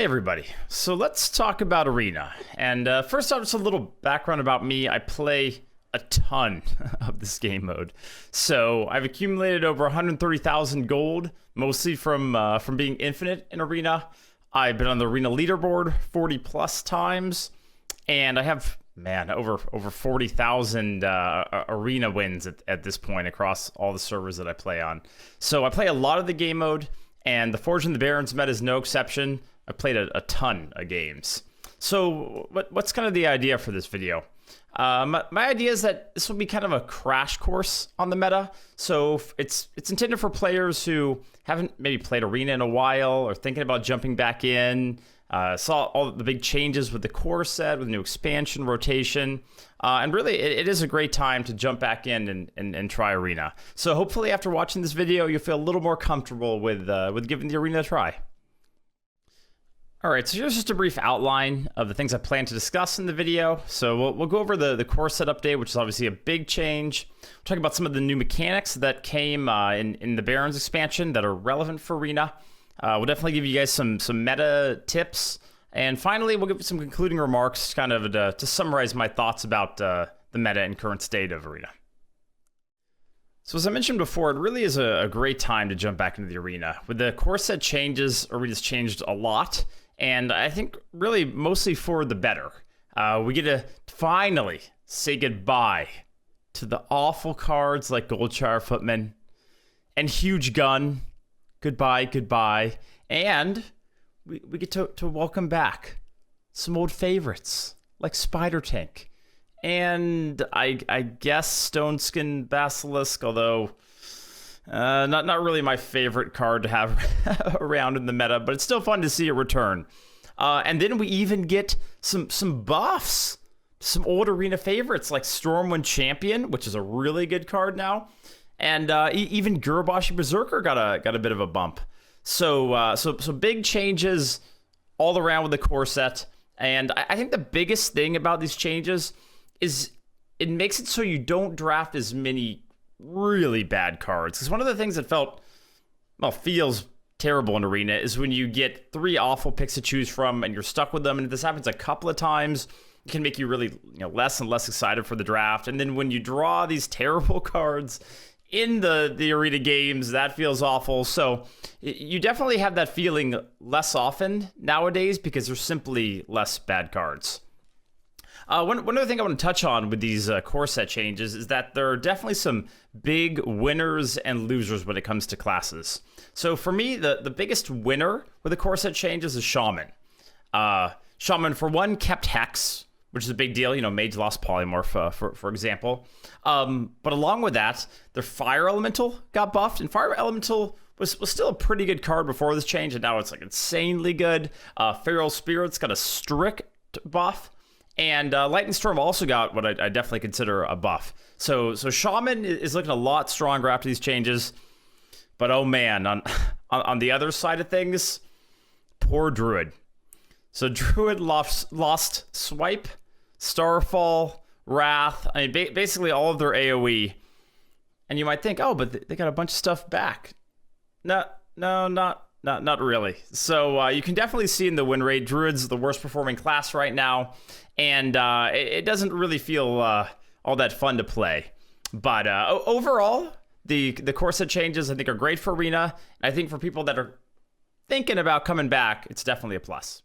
Hey everybody, so let's talk about Arena. And first off, just a little background about me. I play a ton of this game mode. So I've accumulated over 130,000 gold, mostly from being infinite in Arena. I've been on the Arena leaderboard 40 plus times, and I have, over 40,000 Arena wins at this point across all the servers that I play on. So I play a lot of the game mode, and the Forge and the Barrens meta is no exception. I played a ton of games. So what's kind of the idea for this video? My idea is that this will be kind of a crash course on the meta. So it's intended for players who haven't maybe played Arena in a while or thinking about jumping back in. Saw all the big changes with the core set, with new expansion, rotation. And really, it is a great time to jump back in and try Arena. So hopefully after watching this video, you'll feel a little more comfortable with giving the Arena a try. All right, so here's just a brief outline of the things I plan to discuss in the video. So we'll go over the core set update, which is obviously a big change. We'll talk about some of the new mechanics that came in the Barrens expansion that are relevant for Arena. We'll definitely give you guys some meta tips. And finally, we'll give some concluding remarks kind of to summarize my thoughts about the meta and current state of Arena. So as I mentioned before, it really is a great time to jump back into the Arena. With the core set changes, Arena's changed a lot. And I think really mostly for the better. We get to finally say goodbye to the awful cards like Goldshire Footman and Huge Gun. Goodbye, goodbye. And we get to welcome back some old favorites like Spider Tank. And I guess Stone Skin Basilisk, although not really my favorite card to have around in the meta, but it's still fun to see it return. And then we even get some buffs, some old Arena favorites like Stormwind Champion, which is a really good card now, and even Gurubashi Berserker got a bit of a bump. So big changes all around with the core set, and I think the biggest thing about these changes is it makes it so you don't draft as many really bad cards. Because one of the things that feels terrible in Arena is when you get 3 awful picks to choose from and you're stuck with them, and if this happens a couple of times, it can make you really less and less excited for the draft. And then when you draw these terrible cards in the Arena games, that feels awful. So you definitely have that feeling less often nowadays because there's simply less bad cards. One other thing I want to touch on with these core set changes is that there are definitely some big winners and losers when it comes to classes. So for me, the biggest winner with the core set changes is Shaman. Shaman, for one, kept Hex, which is a big deal. Mage lost Polymorph, for example. But along with that, their Fire Elemental got buffed, and Fire Elemental was still a pretty good card before this change, and now it's like insanely good. Feral Spirit's got a strict buff. And Lightning Storm also got what I definitely consider a buff. So Shaman is looking a lot stronger after these changes. But oh man, on the other side of things, poor Druid. So Druid lost Swipe, Starfall, Wrath. I mean, basically all of their AoE. And you might think, oh, but they got a bunch of stuff back. No, not really. So you can definitely see in the win rate, Druid's the worst performing class right now. And it doesn't really feel all that fun to play. But overall, the core set changes I think are great for Arena. And I think for people that are thinking about coming back, it's definitely a plus.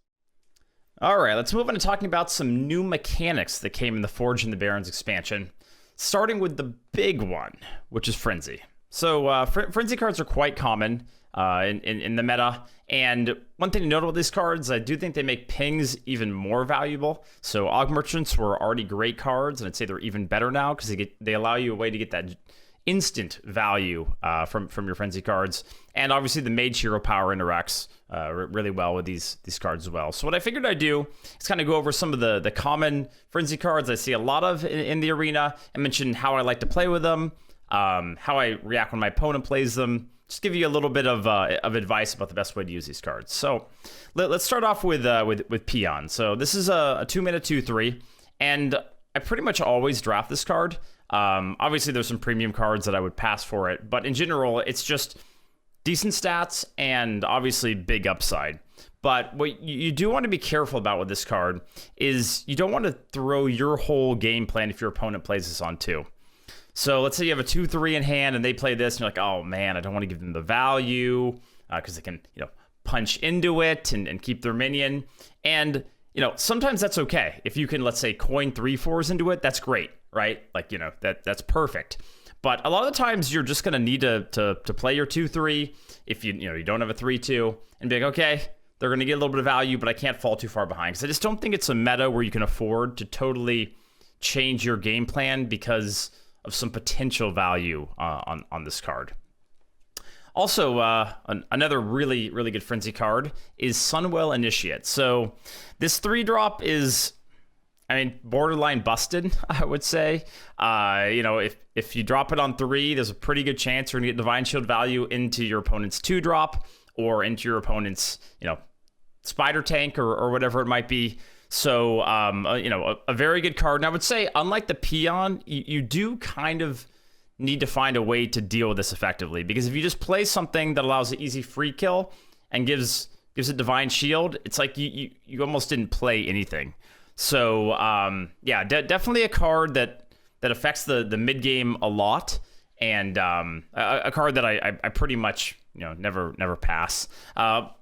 All right, let's move on to talking about some new mechanics that came in the Forge and the Barrens expansion. Starting with the big one, which is Frenzy. So Frenzy cards are quite common in the meta. And one thing to note about these cards, I do think they make pings even more valuable. So Og Merchants were already great cards, and I'd say they're even better now because they allow you a way to get that instant value from your Frenzy cards. And obviously the Mage Hero power interacts really well with these cards as well. So what I figured I'd do is kind of go over some of the common Frenzy cards I see a lot of in the Arena, and mention how I like to play with them, how I react when my opponent plays them. Just give you a little bit of advice about the best way to use these cards. So let's start off with Peon. So this is a 2-mana 2/3, and I pretty much always draft this card. Obviously, there's some premium cards that I would pass for it, but in general, it's just decent stats and obviously big upside. But what you do want to be careful about with this card is you don't want to throw your whole game plan if your opponent plays this on 2. So let's say you have a 2-3 in hand and they play this and you're like, oh man, I don't want to give them the value because they can, punch into it and keep their minion. And, sometimes that's okay. If you can, let's say, coin 3/4s into it, that's great, right? Like, that's perfect. But a lot of the times you're just going to need to play your 2-3 if you don't have a 3-2 and be like, okay, they're going to get a little bit of value, but I can't fall too far behind. Because I just don't think it's a meta where you can afford to totally change your game plan because of some potential value on this card. Also, another really, really good Frenzy card is Sunwell Initiate. So this 3-drop is, borderline busted, I would say. If you drop it on 3, there's a pretty good chance you're going to get Divine Shield value into your opponent's 2-drop or into your opponent's, Spider Tank or whatever it might be. So, a very good card. And I would say, unlike the Peon, you do kind of need to find a way to deal with this effectively. Because if you just play something that allows an easy free kill and gives it Divine Shield, it's like you almost didn't play anything. So, definitely a card that affects the mid-game a lot. And a card that I pretty much never pass.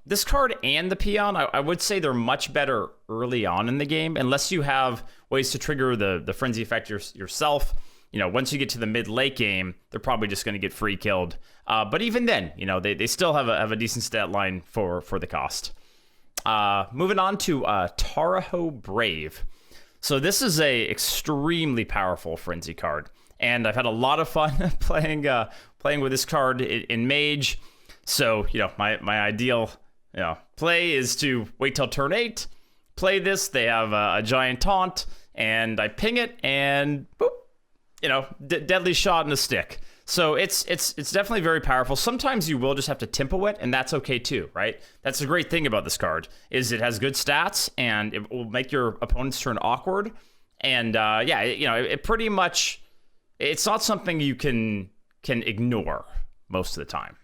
This card and the Peon, I would say they're much better early on in the game, unless you have ways to trigger the Frenzy effect yourself. Once you get to the mid-late game, they're probably just going to get free killed. But even then, they still have a decent stat line for the cost. Moving on to Taraho Brave. So this is a extremely powerful Frenzy card. And I've had a lot of fun playing with this card in Mage. So, my ideal play is to wait till turn 8, play this, they have a giant taunt, and I ping it, and boop, deadly shot in a stick. So it's definitely very powerful. Sometimes you will just have to tempo it, and that's okay too, right? That's the great thing about this card, is it has good stats, and it will make your opponent's turn awkward. And it pretty much, it's not something you can ignore most of the time.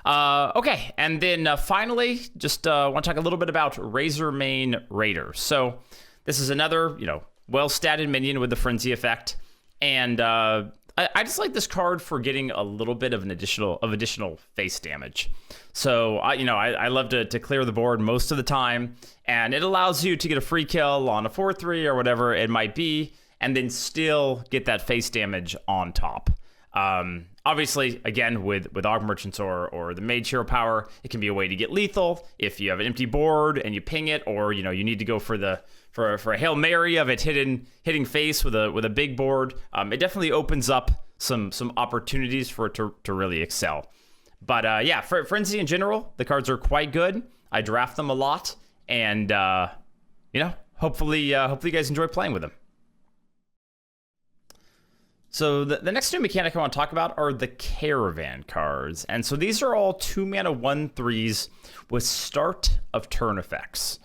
Okay, and then finally, just want to talk a little bit about Razormane Raider. So this is another, well-statted minion with the Frenzy effect, and I just like this card for getting a little bit of additional face damage. So I love to clear the board most of the time, and it allows you to get a free kill on a 4/3 or whatever it might be, and then still get that face damage on top. Obviously, again, with Aug Merchants or the Mage Hero power, it can be a way to get lethal if you have an empty board and you ping it, or you need to go for a Hail Mary of it hitting face with a big board. It definitely opens up some opportunities for it to really excel. But for Frenzy in general, the cards are quite good. I draft them a lot, and hopefully you guys enjoy playing with them. So the next new mechanic I want to talk about are the Caravan cards. And so these are all 2-mana 1/3s with start of turn effects.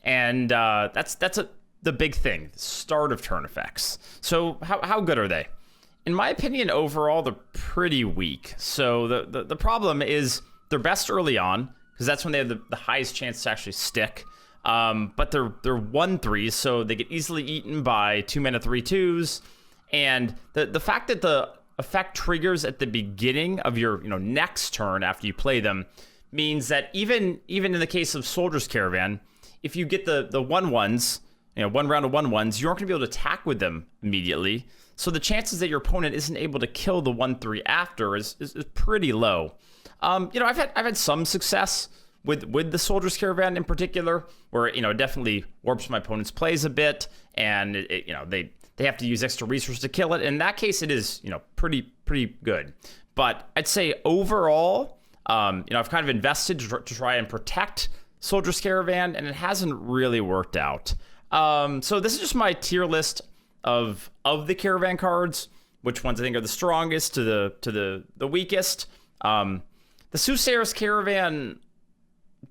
And that's the big thing, start of turn effects. So how good are they? In my opinion, overall, they're pretty weak. So the problem is they're best early on, because that's when they have the highest chance to actually stick. But they're 1/3s, so they get easily eaten by 2-mana 3/2s. And the fact that the effect triggers at the beginning of your next turn after you play them means that even in the case of Soldier's Caravan, if you get the 1/1s, one round of 1/1s, you aren't going to be able to attack with them immediately. So the chances that your opponent isn't able to kill the 1/3 after is pretty low. I've had some success with the Soldier's Caravan in particular, where it definitely warps my opponent's plays a bit, and they have to use extra resources to kill it. In that case, it is, pretty good. But I'd say overall, I've kind of invested to try and protect Soldier's Caravan, and it hasn't really worked out. So this is just my tier list of the Caravan cards, which ones I think are the strongest to the weakest. The Soothsayer's Caravan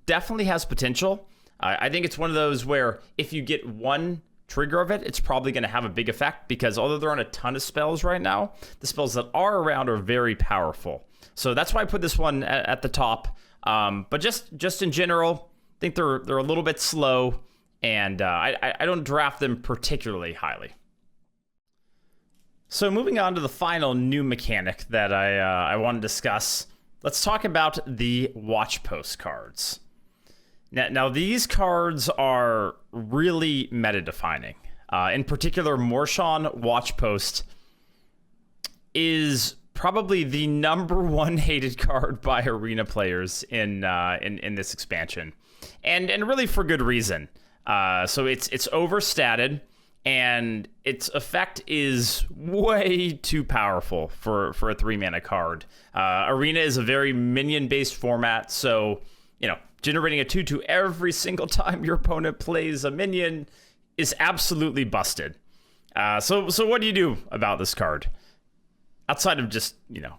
definitely has potential. I think it's one of those where if you get one trigger of it, it's probably going to have a big effect, because although there aren't a ton of spells right now, the spells that are around are very powerful. So that's why I put this one at the top. But just in general, I think they're a little bit slow, and I don't draft them particularly highly. So moving on to the final new mechanic that I want to discuss, let's talk about the Watch Post cards. Now these cards are really meta-defining. In particular, Morshan Watch Post is probably the number one hated card by Arena players in this expansion, and really for good reason. So it's overstated, and its effect is way too powerful for a 3-mana card. Arena is a very minion-based format, so generating a 2/2 every single time your opponent plays a minion is absolutely busted. So what do you do about this card? Outside of just,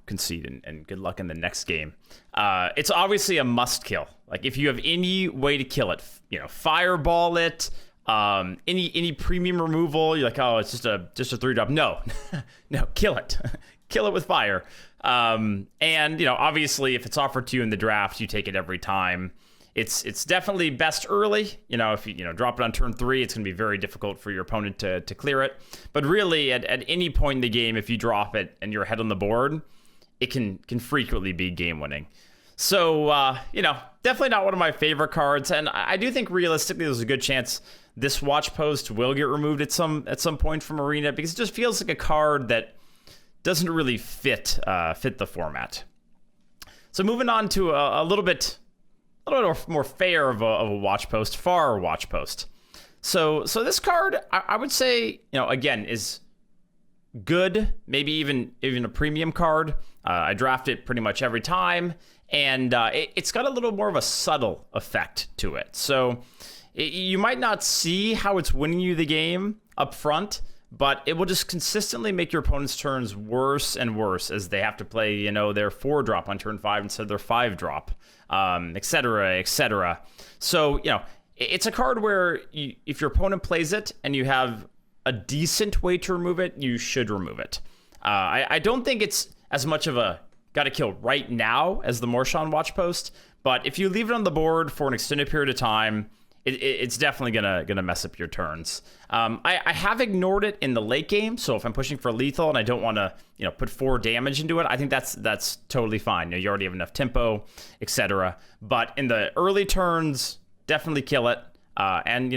concede and good luck in the next game. It's obviously a must kill. Like, if you have any way to kill it, fireball it, any premium removal, you're like, oh, it's just a 3-drop. No, no, kill it. Kill it with fire. And, obviously if it's offered to you in the draft, you take it every time. It's definitely best early. If you drop it on turn 3, it's going to be very difficult for your opponent to clear it. But really, at any point in the game, if you drop it and you're ahead on the board, it can frequently be game winning. So definitely not one of my favorite cards, and I do think realistically there's a good chance this Watch Post will get removed at some point from Arena, because it just feels like a card that doesn't really fit the format. So moving on to a little bit more fair of a Watch Post, Far Watch Post. So this card, I would say, again, is good, maybe even a premium card. I draft it pretty much every time, and it's got a little more of a subtle effect to it. So you might not see how it's winning you the game up front, but it will just consistently make your opponent's turns worse and worse as they have to play, their 4-drop on turn 5 instead of their 5-drop, et cetera, et cetera. So, it's a card where if your opponent plays it and you have a decent way to remove it, you should remove it. I don't think it's as much of a gotta kill right now as the Morshan Watch Post, but if you leave it on the board for an extended period of time, it's definitely gonna mess up your turns. I have ignored it in the late game, so if I'm pushing for lethal and I don't want to put 4 damage into it, I think that's totally fine. You already have enough tempo, etc. But in the early turns, definitely kill it, and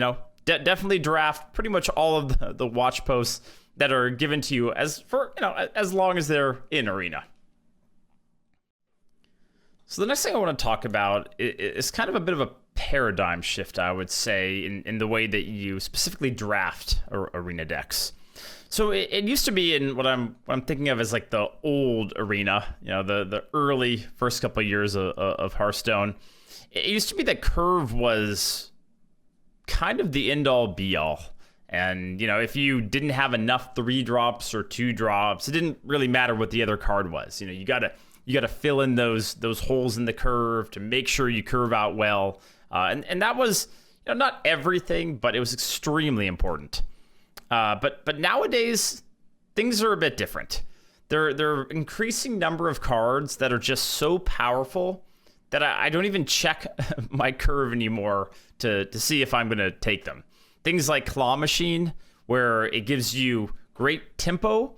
definitely draft pretty much all of the Watch Posts that are given to you as long as they're in Arena. So the next thing I want to talk about is kind of a bit of a paradigm shift, I would say, in the way that you specifically draft Arena decks. So it used to be in what I'm thinking of as like the old Arena, the early first couple of years of Hearthstone. It used to be that curve was kind of the end-all be-all. And, if you didn't have enough 3-drops or 2-drops, it didn't really matter what the other card was. You gotta fill in those holes in the curve to make sure you curve out well. And that was not everything, but it was extremely important. But nowadays, things are a bit different. There are increasing number of cards that are just so powerful that I don't even check my curve anymore to see if I'm going to take them. Things like Claw Machine, where it gives you great tempo,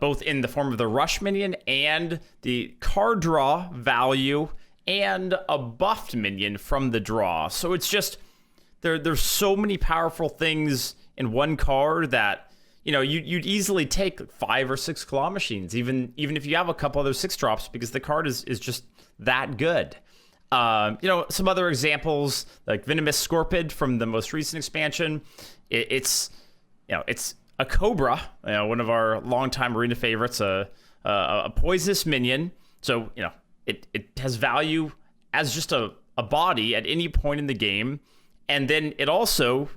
both in the form of the rush minion and the card draw value, and a buffed minion from the draw. So it's just, there's so many powerful things in one card that, you'd easily take 5 or 6 Claw Machines, even if you have a couple other 6-drops, because the card is just that good. Some other examples, like Venomous Scorpid from the most recent expansion. It's a Cobra, one of our longtime Arena favorites, a poisonous minion. So, it has value as just a body at any point in the game. And then it also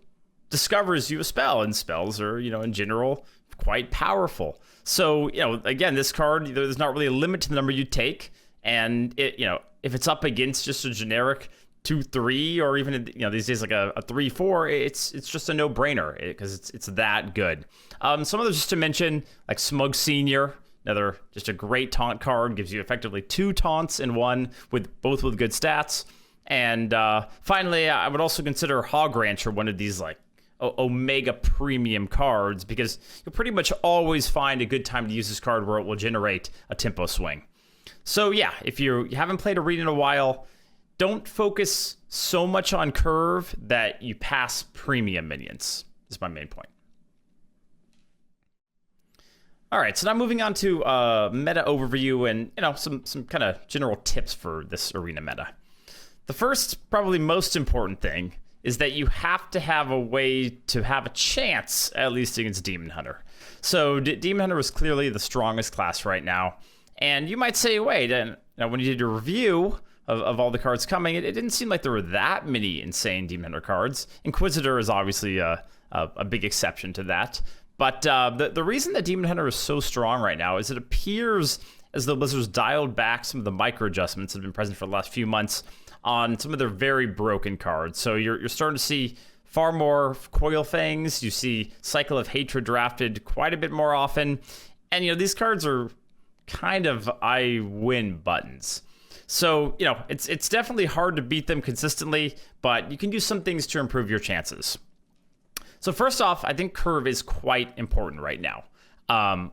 discovers you a spell, and spells are, in general, quite powerful. So, again, this card, there's not really a limit to the number you take. And if it's up against just a generic 2-3, or even these days like a 3-4. It's just a no-brainer because it's that good. Some others just to mention, like Smug Senior, another just a great taunt card, gives you effectively 2 taunts in one, with both with good stats. And finally, I would also consider Hog Rancher one of these like Omega premium cards, because you'll pretty much always find a good time to use this card where it will generate a tempo swing. So yeah, if you haven't played Arena in a while, don't focus so much on curve that you pass premium minions, is my main point. All right, so now moving on to meta overview and some kind of general tips for this Arena meta. The first, probably most important thing, is that you have to have a way to have a chance, at least against Demon Hunter. So Demon Hunter is clearly the strongest class right now. And you might say, wait, and now when you did your review of all the cards coming, it didn't seem like there were that many insane Demon Hunter cards. Inquisitor is obviously a big exception to that. But the reason that Demon Hunter is so strong right now is it appears as though Blizzard's dialed back some of the micro adjustments that have been present for the last few months on some of their very broken cards. So you're starting to see far more Coil Fangs. You see Cycle of Hatred drafted quite a bit more often. And, these cards are kind of I win buttons. So, it's definitely hard to beat them consistently, but you can do some things to improve your chances. So first off, I think curve is quite important right now.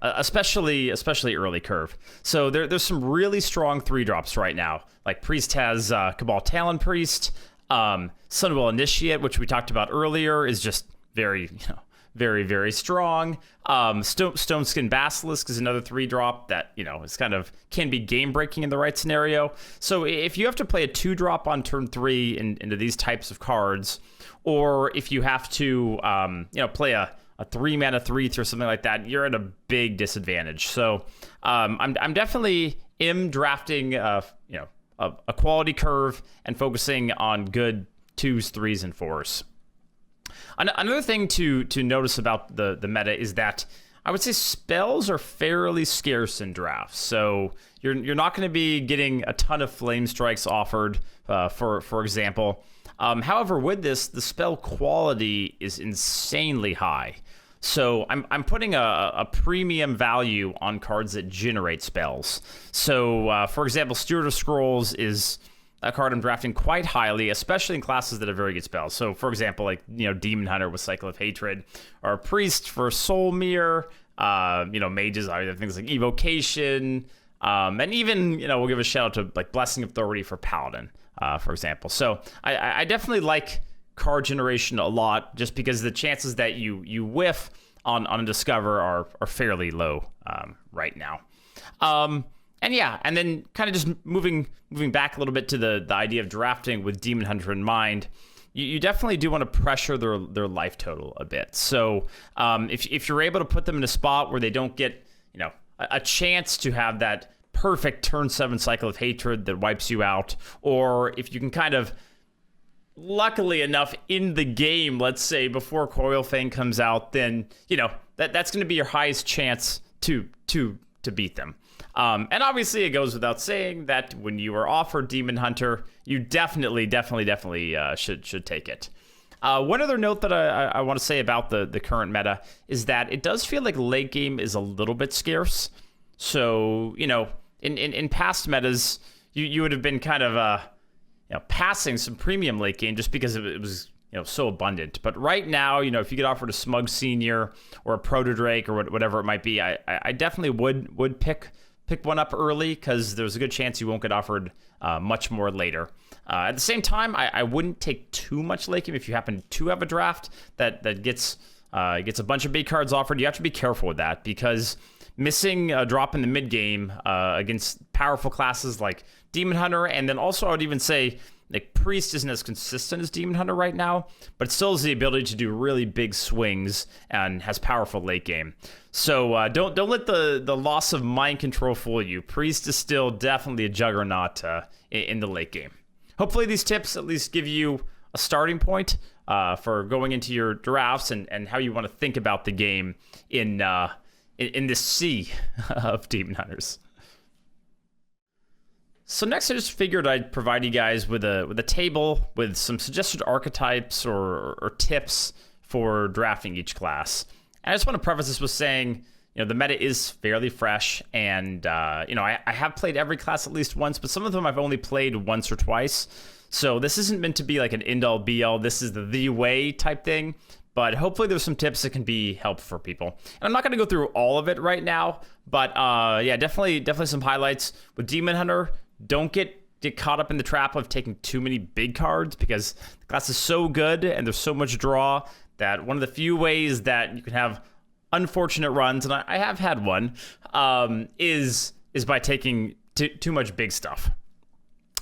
Especially early curve. So there's some really strong 3-drops right now. Like Priest has Cabal Talon Priest. Sunwell Initiate, which we talked about earlier, is just very, very, very strong. Stone Skin Basilisk is another 3-drop that, is can be game breaking in the right scenario. So if you have to play a 2-drop on turn 3 into these types of cards, or if you have to, play a 3-mana 3 or something like that, you're at a big disadvantage. So I'm definitely drafting a quality curve and focusing on good 2s, 3s, and 4s. Another thing to notice about the meta is that I would say spells are fairly scarce in drafts. So you're not going to be getting a ton of Flame Strikes offered, for example. However, with this, the spell quality is insanely high. So I'm putting a premium value on cards that generate spells. So, for example, Steward of Scrolls is a card I'm drafting quite highly, especially in classes that have very good spells. So, for example, like, Demon Hunter with Cycle of Hatred, or Priest for Soul Mirror, Mages are things like Evocation, and even, we'll give a shout out to like Blessing of Authority for Paladin, for example. So I definitely like card generation a lot, just because the chances that you whiff on a Discover are fairly low right now. And then kind of just moving back a little bit to the idea of drafting with Demon Hunter in mind, you definitely do want to pressure their life total a bit. So if you're able to put them in a spot where they don't get a chance to have that perfect turn 7 Cycle of Hatred that wipes you out, or if you can kind of, luckily enough, in the game, let's say before Coil Fang comes out, then that's going to be your highest chance to beat them. And obviously, it goes without saying that when you are offered Demon Hunter, you definitely should take it. One other note that I want to say about the current meta is that it does feel like late game is a little bit scarce. So in past metas, you would have been kind of passing some premium late game just because it was so abundant. But right now, if you get offered a Smug Senior or a Proto Drake or whatever it might be, I definitely would pick one up early, because there's a good chance you won't get offered much more later. At the same time, I wouldn't take too much late game if you happen to have a draft that gets a bunch of big cards offered. You have to be careful with that, because missing a drop in the mid game against powerful classes like Demon Hunter, and then also I would even say like Priest isn't as consistent as Demon Hunter right now, but still has the ability to do really big swings and has powerful late game. So don't let the loss of mind control fool you. Priest is still definitely a juggernaut in the late game. Hopefully these tips at least give you a starting point for going into your drafts and how you want to think about the game in this sea of Demon Hunters. So next, I just figured I'd provide you guys with a table with some suggested archetypes or tips for drafting each class. And I just want to preface this with saying, the meta is fairly fresh, and I have played every class at least once, but some of them I've only played once or twice. So this isn't meant to be like an end-all be-all. This is the way type thing. But hopefully there's some tips that can be helpful for people. And I'm not going to go through all of it right now, but yeah, definitely some highlights. With Demon Hunter, don't get caught up in the trap of taking too many big cards, because the class is so good and there's so much draw that one of the few ways that you can have unfortunate runs, and I have had one, is by taking too much big stuff.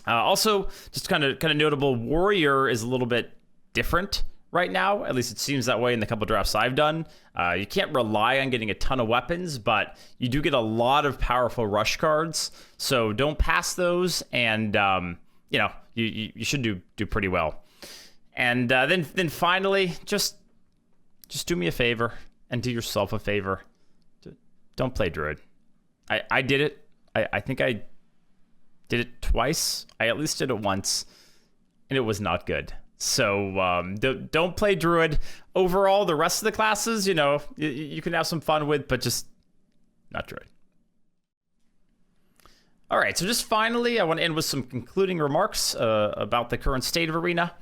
Also, just kind of notable, Warrior is a little bit different right now. At least it seems that way in the couple drafts I've done. You can't rely on getting a ton of weapons, but you do get a lot of powerful rush cards. So don't pass those, and you should do pretty well. And then finally, just do me a favor and do yourself a favor. Don't play Druid. I did it. I think I did it twice. I at least did it once, and it was not good. So don't play Druid. Overall, the rest of the classes, you can have some fun with, but just not Druid. All right, so just finally, I want to end with some concluding remarks about the current state of Arena.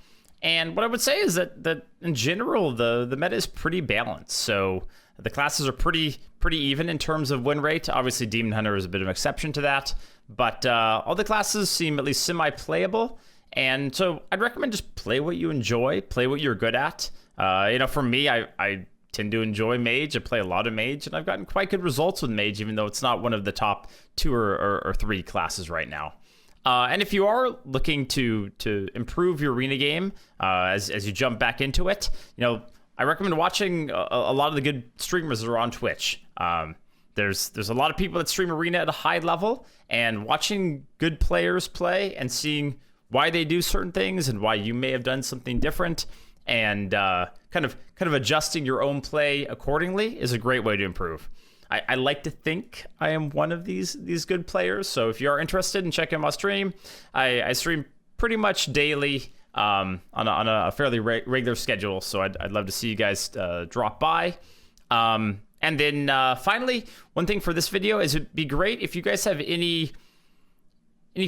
And what I would say is that in general, the meta is pretty balanced. So the classes are pretty even in terms of win rate. Obviously, Demon Hunter is a bit of an exception to that. But all the classes seem at least semi-playable. And so I'd recommend just play what you enjoy, play what you're good at. For me, I tend to enjoy Mage. I play a lot of Mage, and I've gotten quite good results with Mage, even though it's not one of the top 2 or 3 classes right now. And if you are looking to improve your Arena game as you jump back into it, I recommend watching a lot of the good streamers that are on Twitch. There's a lot of people that stream Arena at a high level, and watching good players play and seeing why they do certain things and why you may have done something different, and kind of adjusting your own play accordingly is a great way to improve. I like to think I am one of these good players, so if you are interested in checking my stream, I stream pretty much daily on a fairly regular schedule, so I'd love to see you guys drop by. And then finally, one thing for this video is it'd be great if you guys have any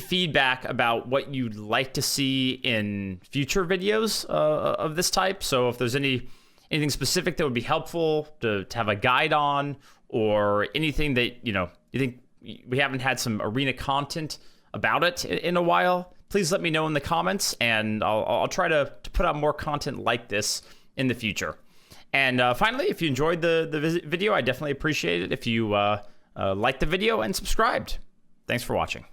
feedback about what you'd like to see in future videos of this type. So if there's anything specific that would be helpful to have a guide on, or anything that you think we haven't had some Arena content about it in a while, please let me know in the comments, and I'll try to put out more content like this in the future. And finally, if you enjoyed the video, I definitely appreciate it if you liked the video and subscribed. Thanks for watching.